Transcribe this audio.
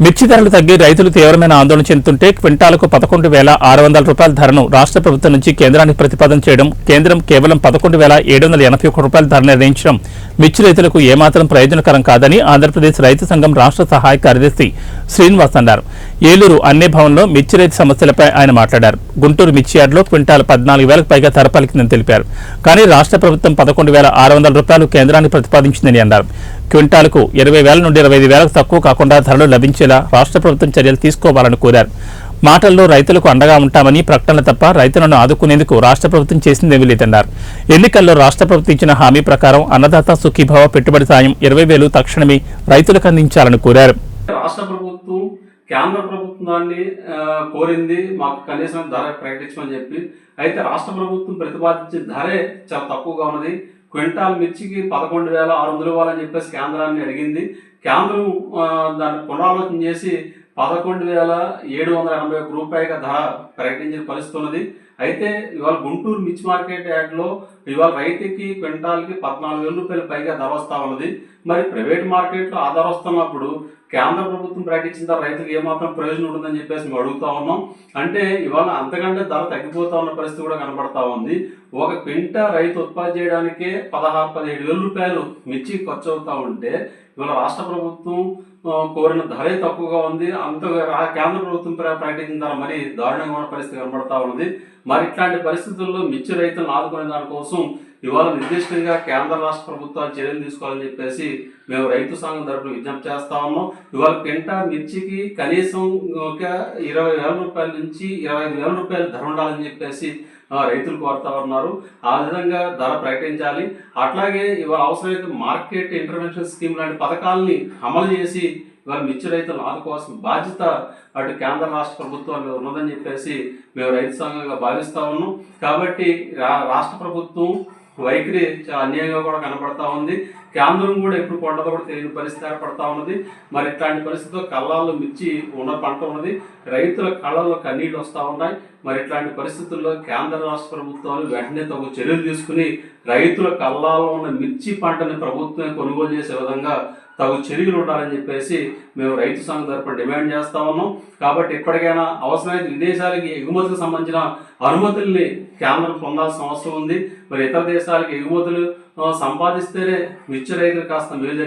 మిర్చి ధరలు తగ్గి రైతులు తీవ్రమైన ఆందోళన చెందుతుంటే క్వింటాలకు 11,600 రూపాయల ధరను రాష్ట్ర ప్రభుత్వం నుంచి కేంద్రానికి ప్రతిపాదన చేయడం, కేంద్రం కేవలం 11,781 రూపాయల ధర నిర్ణయించడం మిర్చి రైతులకు ఏమాత్రం ప్రయోజనకరం కాదని ఆంధ్రప్రదేశ్ రైతు సంఘం రాష్ట్ర సహాయ కార్యదర్శి శ్రీనివాస్ అన్నారు. ఏలూరు అన్నే భవన్లో మిర్చి రైతు సమస్యలపై ఆయన మాట్లాడారు. గుంటూరు మిర్చి యార్డులో క్వింటాల్ 14,000కు పైగా ధర పలికిందని తెలిపారు. కానీ రాష్ట్ర ప్రభుత్వం 11,600 రూపాయలు కేంద్రానికి ప్రతిపాదించిందని అన్నారు. క్వింటాలకు 20,000 నుండి 25,000కు తక్కువ కాకుండా ధరలు లభించేలా రాష్ట్ర ప్రభుత్వం చర్యలు తీసుకోవాలని కోరారు. మాటల్లో రైతులకు అండగా ఉంటామని ప్రకటనలు తప్ప రైతులను ఆదుకునేందుకు రాష్ట్ర ప్రభుత్వం చేసిందేమీ లేదన్నారు. ఎన్నికల్లో రాష్ట్ర ప్రభుత్వం ఇచ్చిన హామీ ప్రకారం అన్నదాత సుఖీభావ పెట్టుబడి సాయం 20,000 తక్షణమే రైతులకు అందించాలని కోరారు. రాష్ట్ర ప్రభుత్వం కేంద్ర ప్రభుత్వాన్ని కోరింది మాకు కనీసం ధర ప్రకటించమని చెప్పి. అయితే రాష్ట్ర ప్రభుత్వం ప్రతిపాదించిన ధరే చాలా తక్కువగా ఉన్నది. క్వింటాల్ మిర్చికి 11,600 ఇవ్వాలని చెప్పేసి కేంద్రాన్ని అడిగింది. కేంద్రం దాన్ని పునరాలోచన చేసి 11,781 రూపాయల ధర ప్రకటించిన పరిస్థితి ఉన్నది. అయితే ఇవాళ గుంటూరు మిర్చి మార్కెట్ యార్డ్లో ఇవాళ రైతుకి క్వింటాల్కి 14,000 రూపాయలు పైగా ధర వస్తా ఉన్నది. మరి ప్రైవేట్ మార్కెట్లో ఆ ధర వస్తున్నప్పుడు కేంద్ర ప్రభుత్వం ప్రకటించిన ధర రైతులకు ఏమాత్రం ప్రయోజనం ఉంటుందని చెప్పేసి మేము అడుగుతా ఉన్నాం. అంటే ఇవాళ అంతకంటే ధర తగ్గిపోతా ఉన్న పరిస్థితి కూడా కనబడతా ఉంది. ఒక క్వింటా రైతు ఉత్పత్తి చేయడానికే 16,000-17,000 రూపాయలు మిర్చి ఖర్చు అవుతా ఉంటే ఇవాళ రాష్ట్ర ప్రభుత్వం కోరిన ధరే తక్కువగా ఉంది. కేంద్ర ప్రభుత్వం ప్రకటించిన ధర మరి దారుణంగా ఉన్న పరిస్థితి కనబడతా ఉన్నది. మరి ఇట్లాంటి పరిస్థితుల్లో మిర్చి రైతులను ఆదుకునే దానికోసం ఇవాళ నిర్దిష్టంగా కేంద్ర రాష్ట్ర ప్రభుత్వాలు చర్యలు తీసుకోవాలని చెప్పేసి మేము రైతు సంఘం తరపున విజ్ఞప్తి చేస్తా ఉన్నాం. ఇవాళ క్వింటా మిర్చికి కనీసం ఒక 20,000 రూపాయల నుంచి 25,000 రూపాయలు ధర ఉండాలని చెప్పేసి రైతులు కోరుతా ఉన్నారు. ఆ విధంగా ధర ప్రకటించాలి. అట్లాగే ఇవాళ అవసరమైతే మార్కెట్ ఇంటర్వెన్షన్ స్కీమ్ లాంటి పథకాలని అమలు చేసి ఇవాళ మిర్చి రైతులను ఆదుకోవాల్సిన బాధ్యత అటు కేంద్ర రాష్ట్ర ప్రభుత్వాలు ఉన్నదని చెప్పేసి మేము రైతు సంఘంగా భావిస్తా ఉన్నాం. కాబట్టి రాష్ట్ర ప్రభుత్వం వైఖరి చాలా అన్యాయంగా కూడా కనబడతా ఉంది. కేంద్రం కూడా ఎప్పుడు కొండతో కూడా తెలియని పరిస్థితి ఏర్పడతా ఉన్నది. మరి ఇట్లాంటి పరిస్థితుల్లో కళ్ళాల్లో మిర్చి ఉన్న పంట ఉన్నది. రైతుల కళ్ళల్లో కన్నీళ్ళు వస్తూ ఉన్నాయి. మరి ఇట్లాంటి పరిస్థితుల్లో కేంద్ర రాష్ట్ర ప్రభుత్వాలు వెంటనే తగు చర్యలు తీసుకుని రైతుల కళ్ళాల్లో ఉన్న మిర్చి పంటని ప్రభుత్వం కొనుగోలు చేసే విధంగా తగు చర్యలు ఉండాలని చెప్పేసి మేము రైతు సంఘం తరపున డిమాండ్ చేస్తా ఉన్నాం. కాబట్టి ఇప్పటికైనా అవసరమైన విదేశాలకి ఎగుమతులకు సంబంధించిన అనుమతుల్ని కేంద్రం పొందాల్సిన అవసరం ఉంది. మరి ఇతర దేశాలకి ఎగుమతులు సంపాదిస్తేనే మిర్చి రైతులు కాస్త మేలు